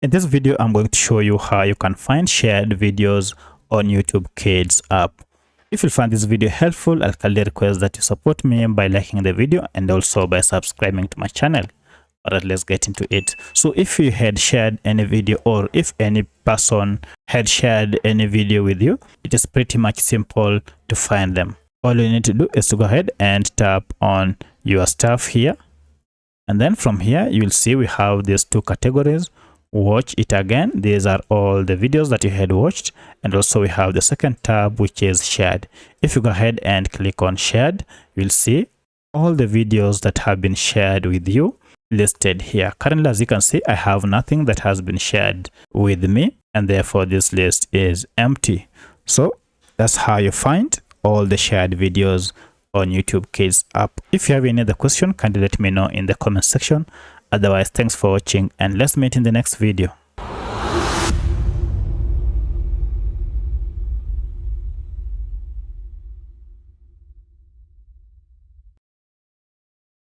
In this video, I'm going to show you how you can find shared videos on YouTube Kids app. If you find this video helpful, I'll kindly request that you support me by liking the video and also by subscribing to my channel. Alright, let's get into it. So if you had shared any video, or if any person had shared any video with you, it is pretty much simple to find them. All you need to do is to go ahead and tap on your stuff here. And then from here, you'll see we have these two categories. Watch it again. These are all the videos that you had watched, and also we have the second tab, which is shared. If you go ahead and click on shared, you'll see all the videos that have been shared with you listed here. Currently, as you can see, I have nothing that has been shared with me, and therefore this list is empty. So that's how you find all the shared videos on YouTube Kids app. If you have any other question, kindly let me know in the comment section. Otherwise, thanks for watching, and let's meet in the next video.